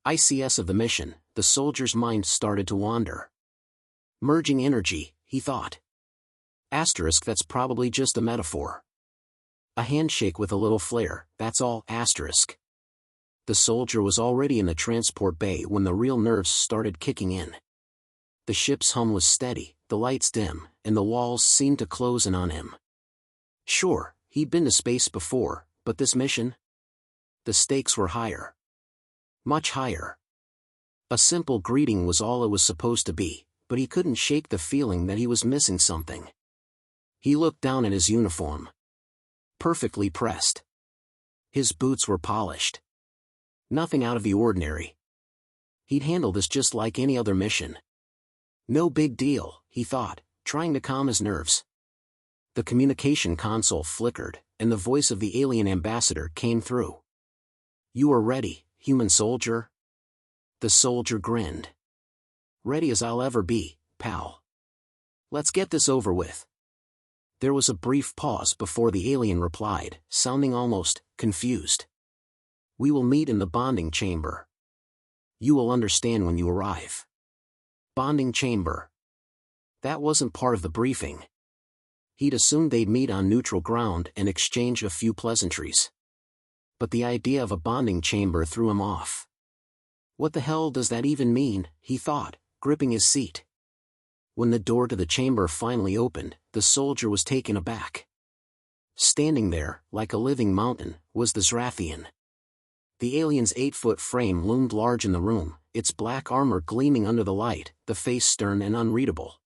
ICS of the mission, the soldier's mind started to wander. Merging energy, he thought. Asterisk, that's probably just a metaphor. A handshake with a little flair, that's all, asterisk. The soldier was already in the transport bay when the real nerves started kicking in. The ship's hum was steady, the lights dim, and the walls seemed to close in on him. Sure, he'd been to space before, but this mission? The stakes were higher. Much higher. A simple greeting was all it was supposed to be, but he couldn't shake the feeling that he was missing something. He looked down at his uniform. Perfectly pressed. His boots were polished. Nothing out of the ordinary. He'd handle this just like any other mission. No big deal, he thought, trying to calm his nerves. The communication console flickered, and the voice of the alien ambassador came through. "You are ready, human soldier?" The soldier grinned. "Ready as I'll ever be, pal. Let's get this over with." There was a brief pause before the alien replied, sounding almost confused. "We will meet in the bonding chamber. You will understand when you arrive." Bonding chamber. That wasn't part of the briefing. He'd assumed they'd meet on neutral ground and exchange a few pleasantries. But the idea of a bonding chamber threw him off. What the hell does that even mean, he thought, gripping his seat. When the door to the chamber finally opened, the soldier was taken aback. Standing there, like a living mountain, was the Zrathian. The alien's 8-foot frame loomed large in the room, its black armor gleaming under the light, the face stern and unreadable.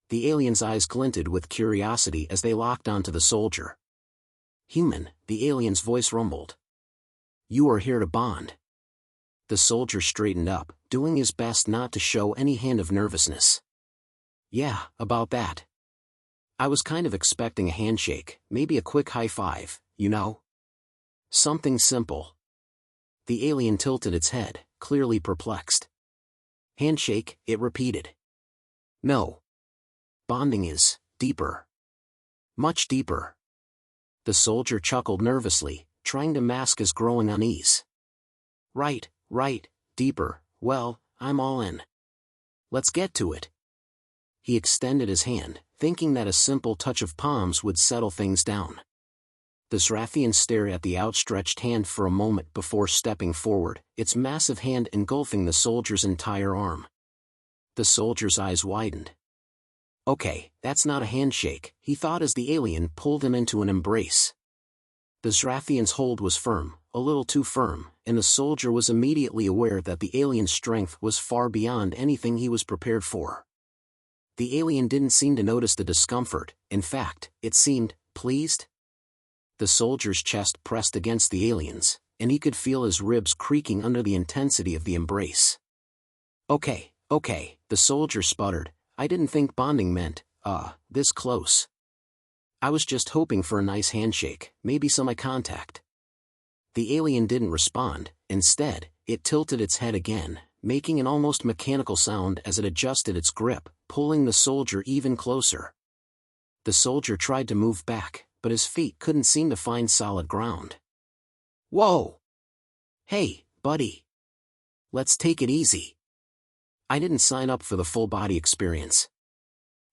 The alien's eyes glinted with curiosity as they locked onto the soldier. "Human," the alien's voice rumbled. "You are here to bond." The soldier straightened up, doing his best not to show any hint of nervousness. "Yeah, about that. I was kind of expecting a handshake, maybe a quick high five, you know? Something simple." The alien tilted its head, clearly perplexed. "Handshake," it repeated. "No. Bonding is deeper. Much deeper." The soldier chuckled nervously, trying to mask his growing unease. Right, deeper, well, I'm all in. Let's get to it." He extended his hand, thinking that a simple touch of palms would settle things down. The Zrathian stared at the outstretched hand for a moment before stepping forward, its massive hand engulfing the soldier's entire arm. The soldier's eyes widened. Okay, that's not a handshake, he thought as the alien pulled him into an embrace. The Zrathian's hold was firm, a little too firm, and the soldier was immediately aware that the alien's strength was far beyond anything he was prepared for. The alien didn't seem to notice the discomfort, in fact, it seemed pleased. The soldier's chest pressed against the alien's, and he could feel his ribs creaking under the intensity of the embrace. Okay, the soldier sputtered, "I didn't think bonding meant, this close. I was just hoping for a nice handshake, maybe some eye contact." The alien didn't respond, instead, it tilted its head again, making an almost mechanical sound as it adjusted its grip, pulling the soldier even closer. The soldier tried to move back, but his feet couldn't seem to find solid ground. "Whoa! Hey, buddy! Let's take it easy. I didn't sign up for the full-body experience."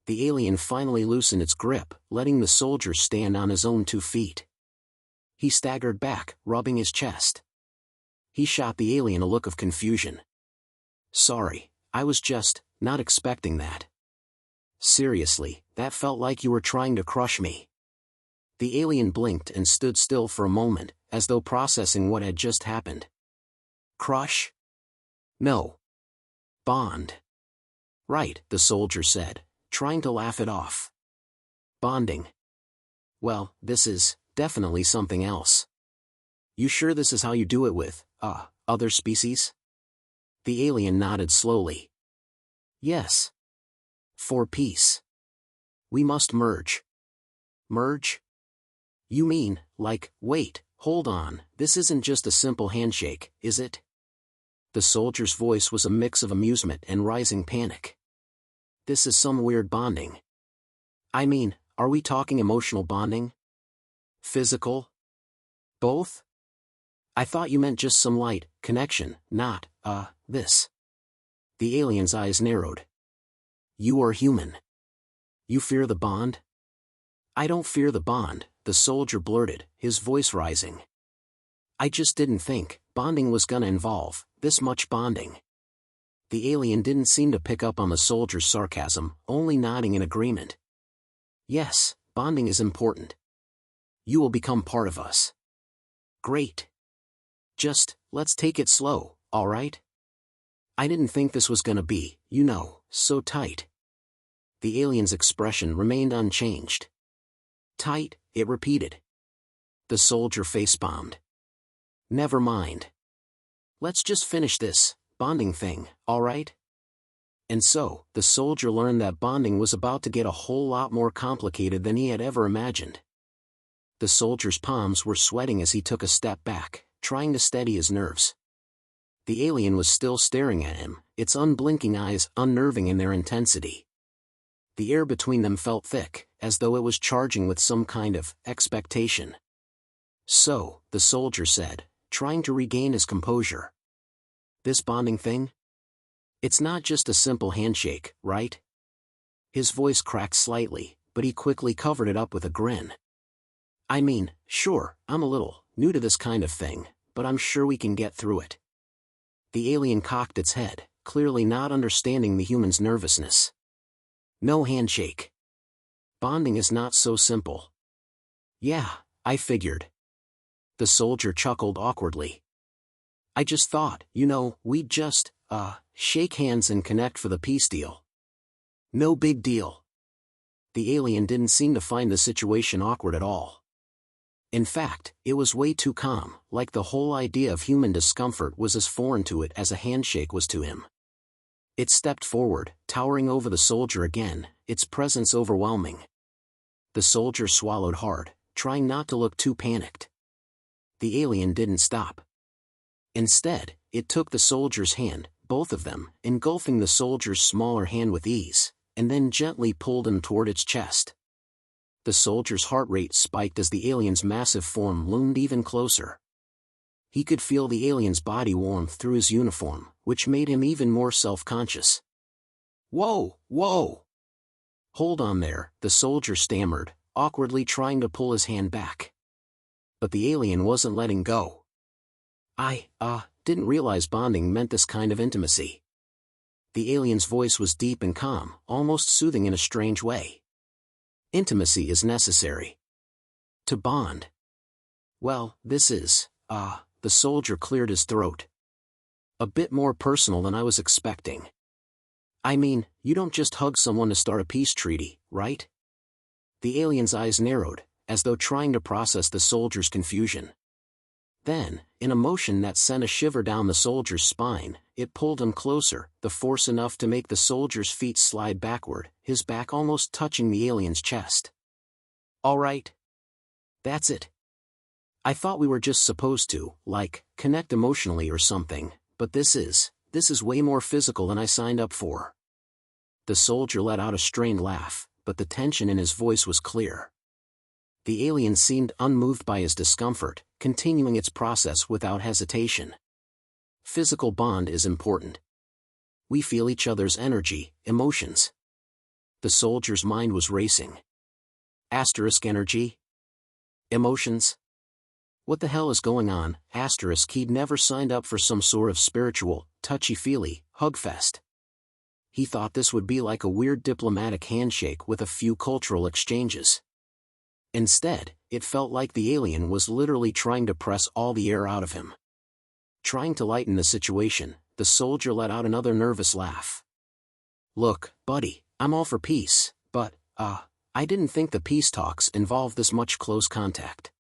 The alien finally loosened its grip, letting the soldier stand on his own 2 feet. He staggered back, rubbing his chest. He shot the alien a look of confusion. "Sorry, I was just not expecting that. Seriously, that felt like you were trying to crush me." The alien blinked and stood still for a moment, as though processing what had just happened. "Crush? No. Bond." "Right," the soldier said, trying to laugh it off. "Bonding. Well, this is definitely something else. You sure this is how you do it with, other species?" The alien nodded slowly. "Yes. For peace. We must merge." "Merge? You mean, like, wait, hold on, this isn't just a simple handshake, is it?" The soldier's voice was a mix of amusement and rising panic. "This is some weird bonding. I mean, are we talking emotional bonding? Physical? Both? I thought you meant just some light, connection, not, this. The alien's eyes narrowed. You are human. You fear the bond? I don't fear the bond, the soldier blurted, his voice rising. I just didn't think bonding was gonna involve this much bonding. The alien didn't seem to pick up on the soldier's sarcasm, only nodding in agreement. Yes, bonding is important. You will become part of us. Great. Just, let's take it slow, alright? I didn't think this was gonna be, so tight. The alien's expression remained unchanged. Tight, it repeated. The soldier face-bombed. Never mind. Let's just finish this bonding thing, alright? And so, the soldier learned that bonding was about to get a whole lot more complicated than he had ever imagined. The soldier's palms were sweating as he took a step back, trying to steady his nerves. The alien was still staring at him, its unblinking eyes unnerving in their intensity. The air between them felt thick, as though it was charging with some kind of expectation. So, the soldier said, trying to regain his composure. This bonding thing? It's not just a simple handshake, right? His voice cracked slightly, but he quickly covered it up with a grin. I mean, sure, I'm a little new to this kind of thing, but I'm sure we can get through it. The alien cocked its head, clearly not understanding the human's nervousness. No handshake. Bonding is not so simple. Yeah, I figured. The soldier chuckled awkwardly. I just thought, we'd just, shake hands and connect for the peace deal. No big deal. The alien didn't seem to find the situation awkward at all. In fact, it was way too calm, like the whole idea of human discomfort was as foreign to it as a handshake was to him. It stepped forward, towering over the soldier again, its presence overwhelming. The soldier swallowed hard, trying not to look too panicked. The alien didn't stop. Instead, it took the soldier's hand, both of them, engulfing the soldier's smaller hand with ease, and then gently pulled him toward its chest. The soldier's heart rate spiked as the alien's massive form loomed even closer. He could feel the alien's body warmth through his uniform, which made him even more self-conscious. Whoa, whoa! Hold on there, the soldier stammered, awkwardly trying to pull his hand back. But the alien wasn't letting go. I didn't realize bonding meant this kind of intimacy. The alien's voice was deep and calm, almost soothing in a strange way. Intimacy is necessary. To bond. Well, this is, the soldier cleared his throat. A bit more personal than I was expecting. I mean, you don't just hug someone to start a peace treaty, right? The alien's eyes narrowed, as though trying to process the soldier's confusion. Then, in a motion that sent a shiver down the soldier's spine, it pulled him closer, the force enough to make the soldier's feet slide backward, his back almost touching the alien's chest. All right. That's it. I thought we were just supposed to, connect emotionally or something, but this is way more physical than I signed up for. The soldier let out a strained laugh, but the tension in his voice was clear. The alien seemed unmoved by his discomfort, continuing its process without hesitation. Physical bond is important. We feel each other's energy, emotions. The soldier's mind was racing. Asterisk energy? Emotions? What the hell is going on? Asterisk he'd never signed up for some sort of spiritual, touchy-feely, hugfest. He thought this would be like a weird diplomatic handshake with a few cultural exchanges. Instead, it felt like the alien was literally trying to press all the air out of him. Trying to lighten the situation, the soldier let out another nervous laugh. Look, buddy, I'm all for peace, but, I didn't think the peace talks involved this much close contact.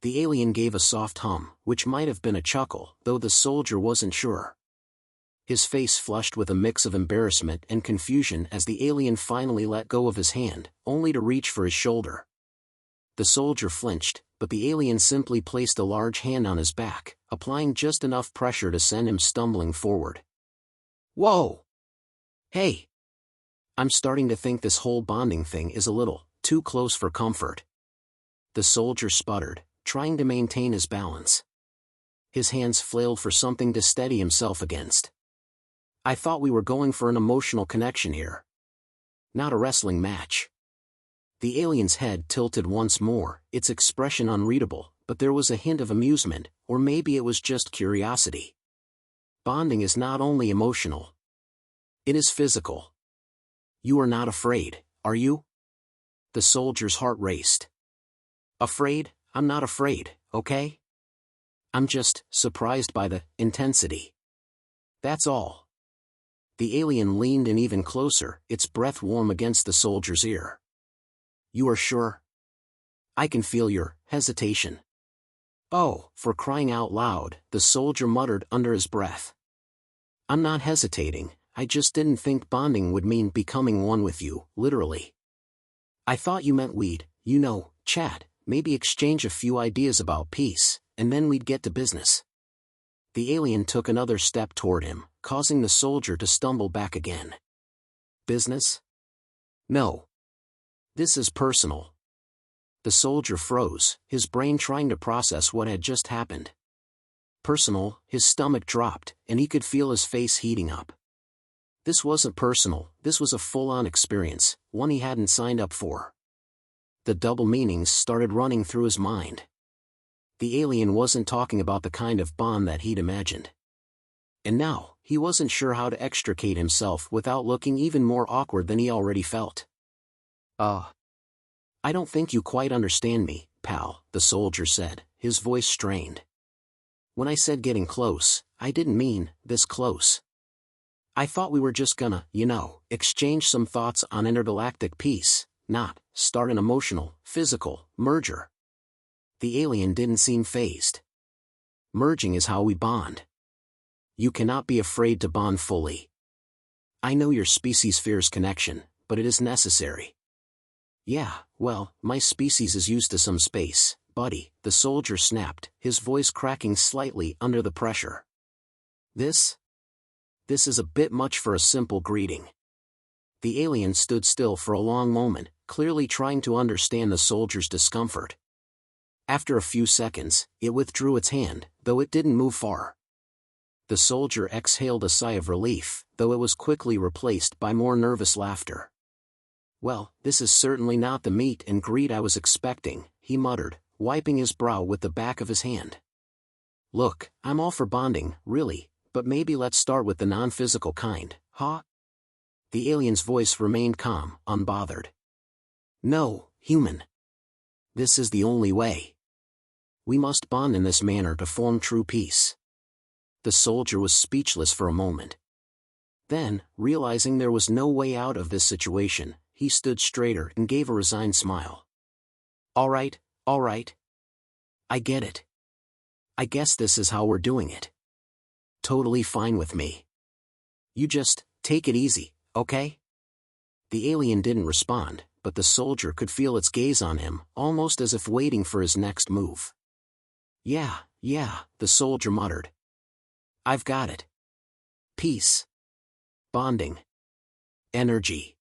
The alien gave a soft hum, which might have been a chuckle, though the soldier wasn't sure. His face flushed with a mix of embarrassment and confusion as the alien finally let go of his hand, only to reach for his shoulder. The soldier flinched, but the alien simply placed a large hand on his back, applying just enough pressure to send him stumbling forward. Whoa! Hey! I'm starting to think this whole bonding thing is a little too close for comfort. The soldier sputtered, trying to maintain his balance. His hands flailed for something to steady himself against. I thought we were going for an emotional connection here. Not a wrestling match. The alien's head tilted once more, its expression unreadable, but there was a hint of amusement, or maybe it was just curiosity. Bonding is not only emotional. It is physical. You are not afraid, are you? The soldier's heart raced. Afraid? I'm not afraid, okay? I'm just surprised by the intensity. That's all. The alien leaned in even closer, its breath warm against the soldier's ear. You are sure? I can feel your hesitation. Oh, for crying out loud, the soldier muttered under his breath. I'm not hesitating, I just didn't think bonding would mean becoming one with you, literally. I thought you meant we'd, chat, maybe exchange a few ideas about peace, and then we'd get to business. The alien took another step toward him, causing the soldier to stumble back again. Business? No. This is personal. The soldier froze, his brain trying to process what had just happened. Personal, his stomach dropped, and he could feel his face heating up. This wasn't personal, this was a full-on experience, one he hadn't signed up for. The double meanings started running through his mind. The alien wasn't talking about the kind of bond that he'd imagined. And now, he wasn't sure how to extricate himself without looking even more awkward than he already felt. I don't think you quite understand me, pal, the soldier said, his voice strained. When I said getting close, I didn't mean this close. I thought we were just gonna, exchange some thoughts on intergalactic peace, not start an emotional, physical merger. The alien didn't seem fazed. Merging is how we bond. You cannot be afraid to bond fully. I know your species fears connection, but it is necessary. Yeah, well, my species is used to some space, buddy, the soldier snapped, his voice cracking slightly under the pressure. This is a bit much for a simple greeting. The alien stood still for a long moment, clearly trying to understand the soldier's discomfort. After a few seconds, it withdrew its hand, though it didn't move far. The soldier exhaled a sigh of relief, though it was quickly replaced by more nervous laughter. Well, this is certainly not the meet and greet I was expecting, he muttered, wiping his brow with the back of his hand. Look, I'm all for bonding, really, but maybe let's start with the non-physical kind, huh? The alien's voice remained calm, unbothered. No, human. This is the only way. We must bond in this manner to form true peace. The soldier was speechless for a moment. Then, realizing there was no way out of this situation, he stood straighter and gave a resigned smile. All right. I get it. I guess this is how we're doing it. Totally fine with me. You just take it easy, okay? The alien didn't respond, but the soldier could feel its gaze on him, almost as if waiting for his next move. Yeah, the soldier muttered. I've got it. Peace. Bonding. Energy.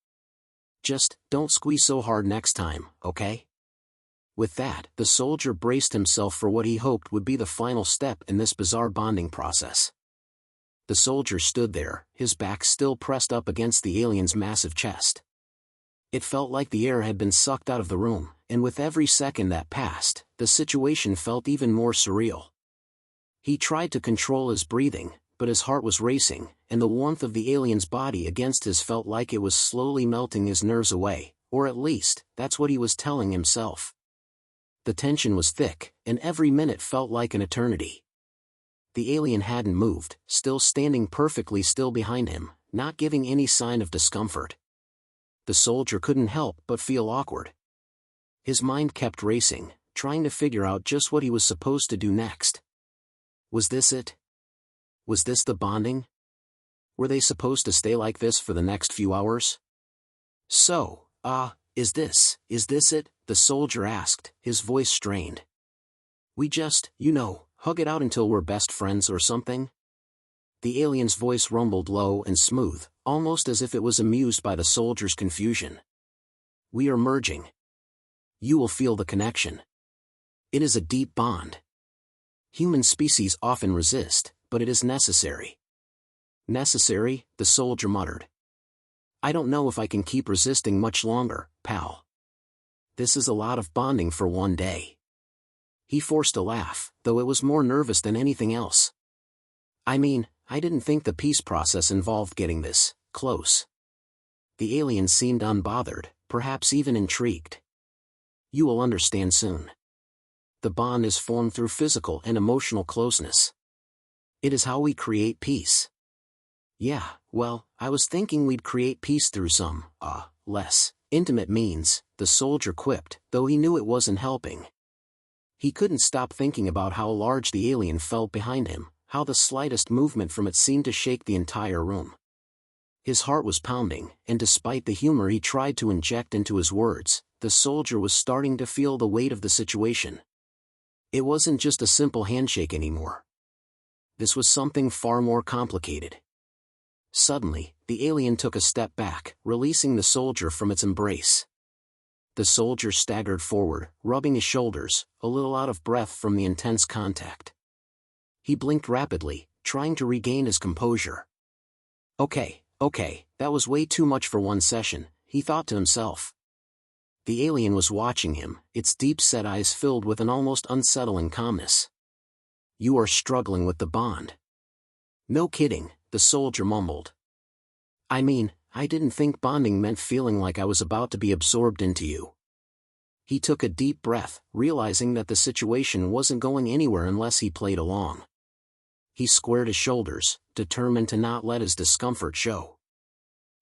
Just don't squeeze so hard next time, okay? With that, the soldier braced himself for what he hoped would be the final step in this bizarre bonding process. The soldier stood there, his back still pressed up against the alien's massive chest. It felt like the air had been sucked out of the room, and with every second that passed, the situation felt even more surreal. He tried to control his breathing, but his heart was racing, and the warmth of the alien's body against his felt like it was slowly melting his nerves away, or at least, that's what he was telling himself. The tension was thick, and every minute felt like an eternity. The alien hadn't moved, still standing perfectly still behind him, not giving any sign of discomfort. The soldier couldn't help but feel awkward. His mind kept racing, trying to figure out just what he was supposed to do next. Was this it? Was this the bonding? Were they supposed to stay like this for the next few hours? So, is this it? The soldier asked, his voice strained. We just, hug it out until we're best friends or something? The alien's voice rumbled low and smooth, almost as if it was amused by the soldier's confusion. We are merging. You will feel the connection. It is a deep bond. Human species often resist, but it is necessary. Necessary, the soldier muttered. I don't know if I can keep resisting much longer, pal. This is a lot of bonding for one day. He forced a laugh, though it was more nervous than anything else. I mean, I didn't think the peace process involved getting this close. The alien seemed unbothered, perhaps even intrigued. You will understand soon. The bond is formed through physical and emotional closeness. It is how we create peace. Yeah, well, I was thinking we'd create peace through some, less intimate means, the soldier quipped, though he knew it wasn't helping. He couldn't stop thinking about how large the alien felt behind him, how the slightest movement from it seemed to shake the entire room. His heart was pounding, and despite the humor he tried to inject into his words, the soldier was starting to feel the weight of the situation. It wasn't just a simple handshake anymore. This was something far more complicated. Suddenly, the alien took a step back, releasing the soldier from its embrace. The soldier staggered forward, rubbing his shoulders, a little out of breath from the intense contact. He blinked rapidly, trying to regain his composure. Okay, that was way too much for one session, he thought to himself. The alien was watching him, its deep-set eyes filled with an almost unsettling calmness. You are struggling with the bond. No kidding, the soldier mumbled. I mean, I didn't think bonding meant feeling like I was about to be absorbed into you. He took a deep breath, realizing that the situation wasn't going anywhere unless he played along. He squared his shoulders, determined to not let his discomfort show.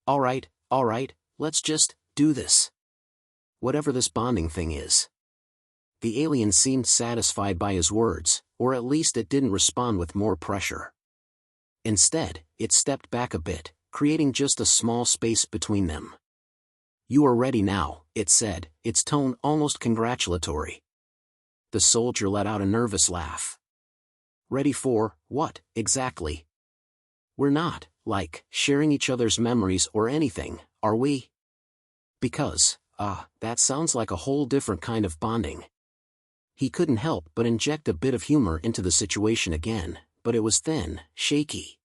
All right, let's just do this. Whatever this bonding thing is. The alien seemed satisfied by his words, or at least it didn't respond with more pressure. Instead, it stepped back a bit, creating just a small space between them. You are ready now, it said, its tone almost congratulatory. The soldier let out a nervous laugh. Ready for, what, exactly? We're not, sharing each other's memories or anything, are we? Because, that sounds like a whole different kind of bonding. He couldn't help but inject a bit of humor into the situation again, but it was thin, shaky.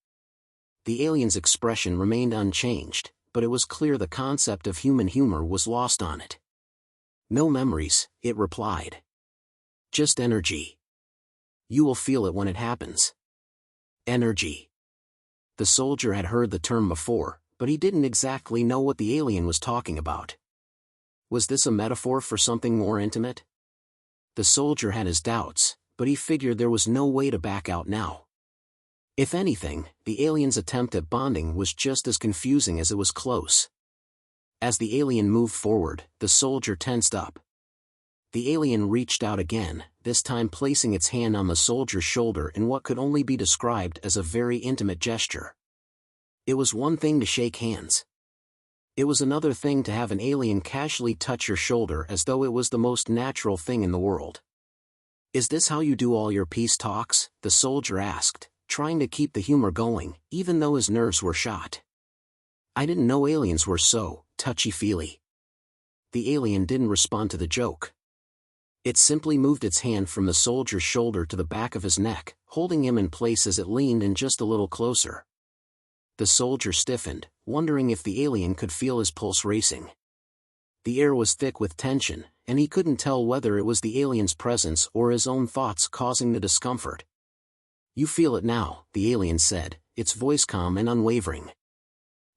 The alien's expression remained unchanged, but it was clear the concept of human humor was lost on it. No memories, it replied. Just energy. You will feel it when it happens. Energy. The soldier had heard the term before, but he didn't exactly know what the alien was talking about. Was this a metaphor for something more intimate? The soldier had his doubts, but he figured there was no way to back out now. If anything, the alien's attempt at bonding was just as confusing as it was close. As the alien moved forward, the soldier tensed up. The alien reached out again, this time placing its hand on the soldier's shoulder in what could only be described as a very intimate gesture. It was one thing to shake hands. It was another thing to have an alien casually touch your shoulder as though it was the most natural thing in the world. Is this how you do all your peace talks? The soldier asked, trying to keep the humor going, even though his nerves were shot. I didn't know aliens were so touchy-feely. The alien didn't respond to the joke. It simply moved its hand from the soldier's shoulder to the back of his neck, holding him in place as it leaned in just a little closer. The soldier stiffened, wondering if the alien could feel his pulse racing. The air was thick with tension, and he couldn't tell whether it was the alien's presence or his own thoughts causing the discomfort. You feel it now, the alien said, its voice calm and unwavering.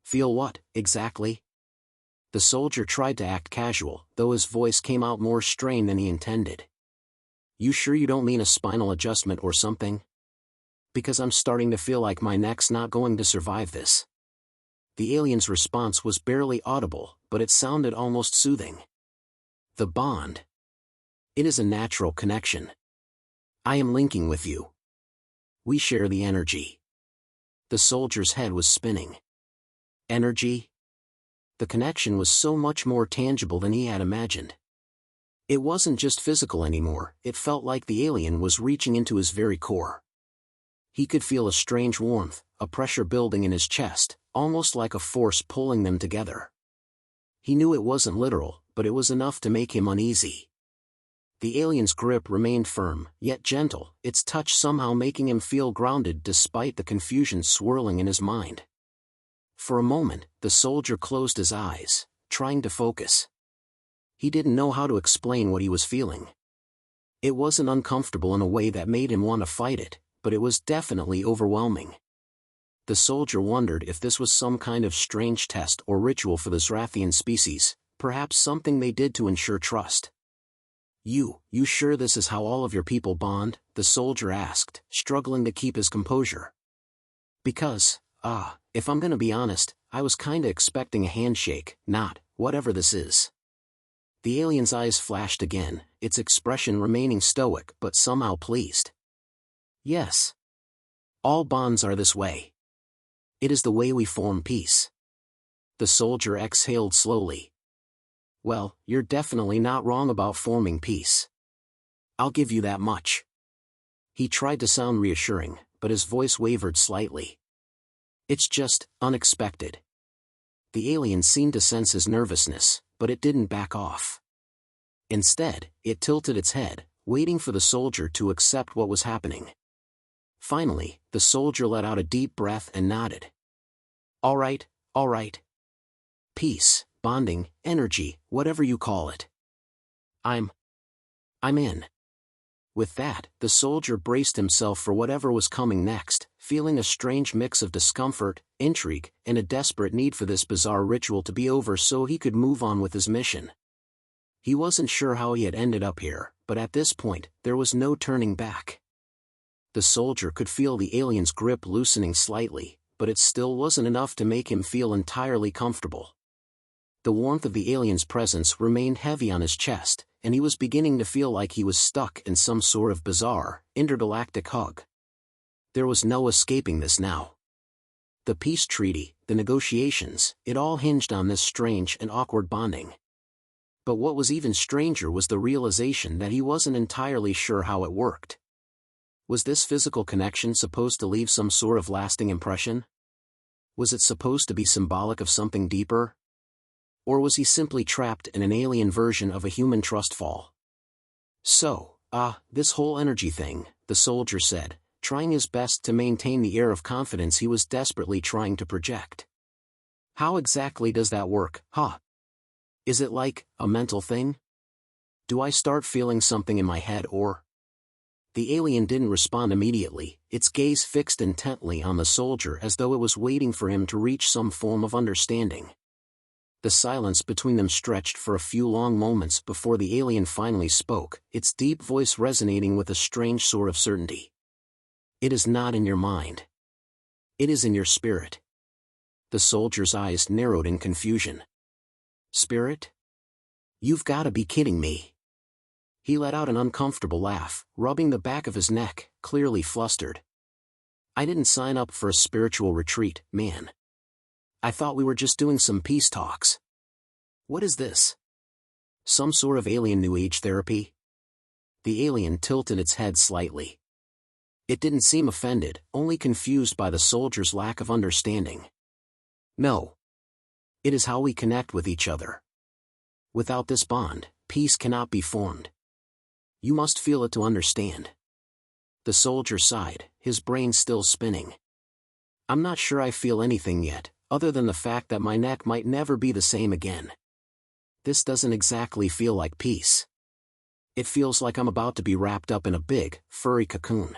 Feel what, exactly? The soldier tried to act casual, though his voice came out more strained than he intended. You sure you don't mean a spinal adjustment or something? Because I'm starting to feel like my neck's not going to survive this. The alien's response was barely audible, but it sounded almost soothing. The bond. It is a natural connection. I am linking with you. We share the energy. The soldier's head was spinning. Energy? The connection was so much more tangible than he had imagined. It wasn't just physical anymore, it felt like the alien was reaching into his very core. He could feel a strange warmth, a pressure building in his chest, almost like a force pulling them together. He knew it wasn't literal, but it was enough to make him uneasy. The alien's grip remained firm, yet gentle, its touch somehow making him feel grounded despite the confusion swirling in his mind. For a moment, the soldier closed his eyes, trying to focus. He didn't know how to explain what he was feeling. It wasn't uncomfortable in a way that made him want to fight it, but it was definitely overwhelming. The soldier wondered if this was some kind of strange test or ritual for the Zrathian species, perhaps something they did to ensure trust. You sure this is how all of your people bond?" the soldier asked, struggling to keep his composure. "Because, if I'm gonna be honest, I was kinda expecting a handshake, not, whatever this is." The alien's eyes flashed again, its expression remaining stoic but somehow pleased. "Yes. All bonds are this way. It is the way we form peace." The soldier exhaled slowly. "Well, you're definitely not wrong about forming peace. I'll give you that much." He tried to sound reassuring, but his voice wavered slightly. "It's just unexpected." The alien seemed to sense his nervousness, but it didn't back off. Instead, it tilted its head, waiting for the soldier to accept what was happening. Finally, the soldier let out a deep breath and nodded. All right. Peace, bonding, energy, whatever you call it. I'm in." With that, the soldier braced himself for whatever was coming next, feeling a strange mix of discomfort, intrigue, and a desperate need for this bizarre ritual to be over so he could move on with his mission. He wasn't sure how he had ended up here, but at this point, there was no turning back. The soldier could feel the alien's grip loosening slightly, but it still wasn't enough to make him feel entirely comfortable. The warmth of the alien's presence remained heavy on his chest, and he was beginning to feel like he was stuck in some sort of bizarre, intergalactic hug. There was no escaping this now. The peace treaty, the negotiations, it all hinged on this strange and awkward bonding. But what was even stranger was the realization that he wasn't entirely sure how it worked. Was this physical connection supposed to leave some sort of lasting impression? Was it supposed to be symbolic of something deeper? Or was he simply trapped in an alien version of a human trust fall? "So, this whole energy thing," the soldier said, trying his best to maintain the air of confidence he was desperately trying to project. "How exactly does that work, huh? Is it like a mental thing? Do I start feeling something in my head or—" The alien didn't respond immediately, its gaze fixed intently on the soldier as though it was waiting for him to reach some form of understanding. The silence between them stretched for a few long moments before the alien finally spoke, its deep voice resonating with a strange sort of certainty. "It is not in your mind. It is in your spirit." The soldier's eyes narrowed in confusion. "Spirit? You've got to be kidding me." He let out an uncomfortable laugh, rubbing the back of his neck, clearly flustered. "I didn't sign up for a spiritual retreat, man. I thought we were just doing some peace talks. What is this? Some sort of alien New Age therapy?" The alien tilted its head slightly. It didn't seem offended, only confused by the soldier's lack of understanding. "No. It is how we connect with each other. Without this bond, peace cannot be formed. You must feel it to understand." The soldier sighed, his brain still spinning. "I'm not sure I feel anything yet, other than the fact that my neck might never be the same again. This doesn't exactly feel like peace. It feels like I'm about to be wrapped up in a big, furry cocoon."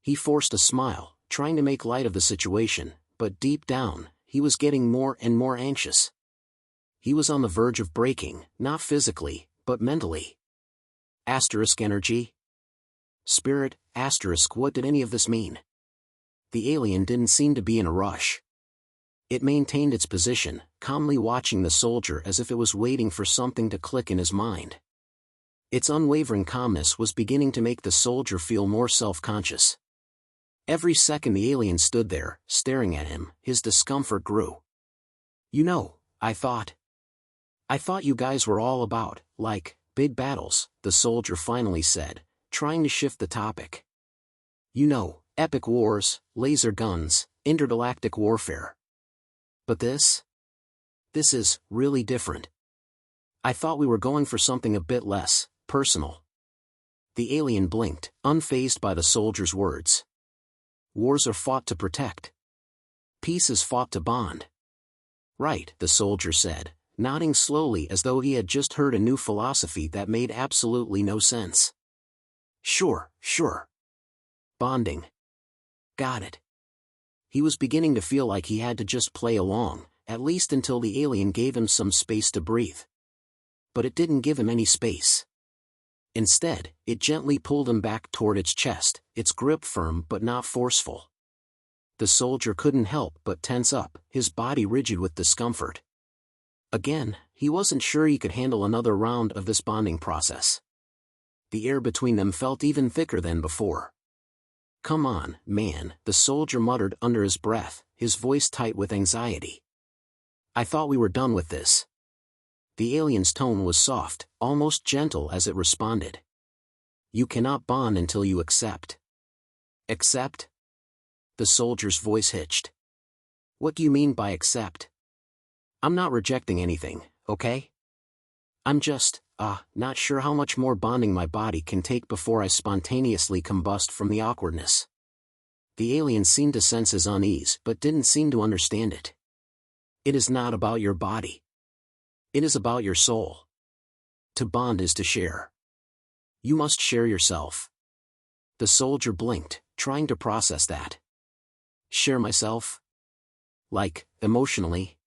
He forced a smile, trying to make light of the situation, but deep down, he was getting more and more anxious. He was on the verge of breaking, not physically, but mentally. Energy? Spirit, what did any of this mean? The alien didn't seem to be in a rush. It maintained its position, calmly watching the soldier as if it was waiting for something to click in his mind. Its unwavering calmness was beginning to make the soldier feel more self-conscious. Every second the alien stood there, staring at him, his discomfort grew. I thought you guys were all about, like, big battles," the soldier finally said, trying to shift the topic. Epic wars, laser guns, intergalactic warfare. But this is really different. I thought we were going for something a bit less personal, The alien blinked, unfazed by the soldier's words. Wars are fought to protect. Peace is fought to bond. Right, the soldier said, nodding slowly as though he had just heard a new philosophy that made absolutely no sense. Sure. Bonding. Got it. He was beginning to feel like he had to just play along, at least until the alien gave him some space to breathe. But it didn't give him any space. Instead, it gently pulled him back toward its chest, its grip firm but not forceful. The soldier couldn't help but tense up, his body rigid with discomfort. Again, he wasn't sure he could handle another round of this bonding process. The air between them felt even thicker than before. Come on, man, the soldier muttered under his breath, his voice tight with anxiety. I thought we were done with this. The alien's tone was soft, almost gentle as it responded. You cannot bond until you accept. Accept? The soldier's voice hitched. What do you mean by accept? I'm not rejecting anything, okay? I'm just, not sure how much more bonding my body can take before I spontaneously combust from the awkwardness. The alien seemed to sense his unease but didn't seem to understand it. It is not about your body. It is about your soul. To bond is to share. You must share yourself. The soldier blinked, trying to process that. Share myself? Like, emotionally?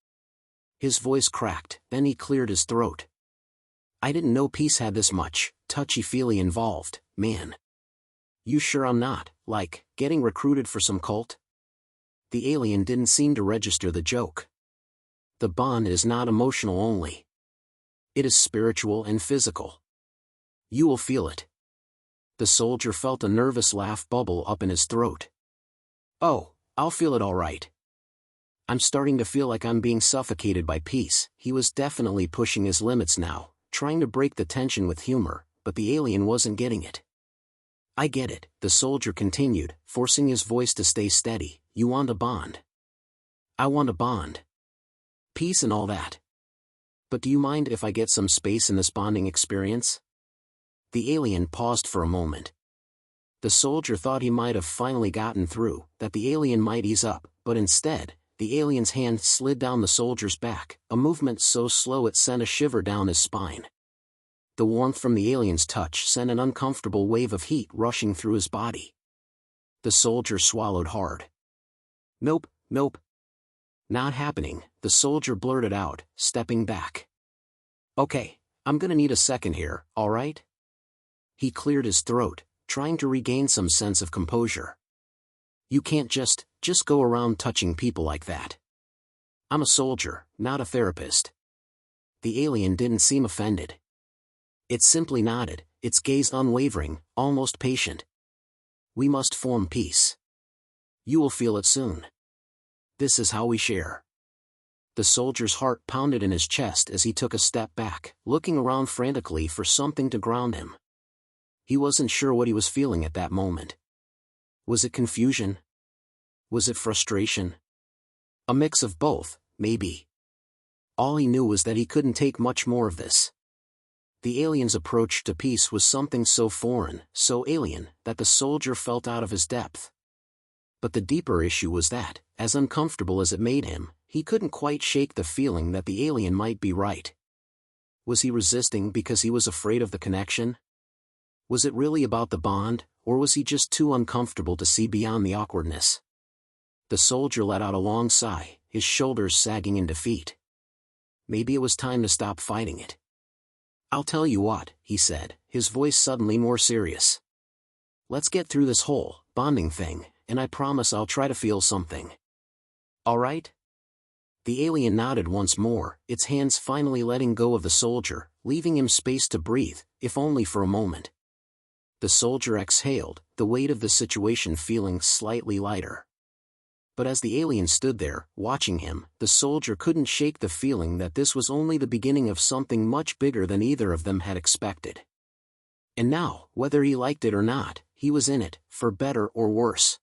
His voice cracked, then he cleared his throat. I didn't know peace had this much touchy-feely involved, man. You sure I'm not, like, getting recruited for some cult? The alien didn't seem to register the joke. The bond is not emotional only. It is spiritual and physical. You will feel it. The soldier felt a nervous laugh bubble up in his throat. Oh, I'll feel it all right. I'm starting to feel like I'm being suffocated by peace. He was definitely pushing his limits now, trying to break the tension with humor, but the alien wasn't getting it. I get it, the soldier continued, forcing his voice to stay steady. You want a bond. I want a bond. Peace and all that. But do you mind if I get some space in this bonding experience? The alien paused for a moment. The soldier thought he might have finally gotten through, that the alien might ease up, but instead, the alien's hand slid down the soldier's back, a movement so slow it sent a shiver down his spine. The warmth from the alien's touch sent an uncomfortable wave of heat rushing through his body. The soldier swallowed hard. Nope. Not happening, the soldier blurted out, stepping back. Okay, I'm gonna need a second here, alright? He cleared his throat, trying to regain some sense of composure. You can't just go around touching people like that. I'm a soldier, not a therapist. The alien didn't seem offended. It simply nodded, its gaze unwavering, almost patient. We must form peace. You will feel it soon. This is how we share. The soldier's heart pounded in his chest as he took a step back, looking around frantically for something to ground him. He wasn't sure what he was feeling at that moment. Was it confusion? Was it frustration? A mix of both, maybe. All he knew was that he couldn't take much more of this. The alien's approach to peace was something so foreign, so alien, that the soldier felt out of his depth. But the deeper issue was that, as uncomfortable as it made him, he couldn't quite shake the feeling that the alien might be right. Was he resisting because he was afraid of the connection? Was it really about the bond, or was he just too uncomfortable to see beyond the awkwardness? The soldier let out a long sigh, his shoulders sagging in defeat. Maybe it was time to stop fighting it. I'll tell you what, he said, his voice suddenly more serious. Let's get through this whole bonding thing, and I promise I'll try to feel something. All right? The alien nodded once more, its hands finally letting go of the soldier, leaving him space to breathe, if only for a moment. The soldier exhaled, the weight of the situation feeling slightly lighter. But as the alien stood there, watching him, the soldier couldn't shake the feeling that this was only the beginning of something much bigger than either of them had expected. And now, whether he liked it or not, he was in it, for better or worse.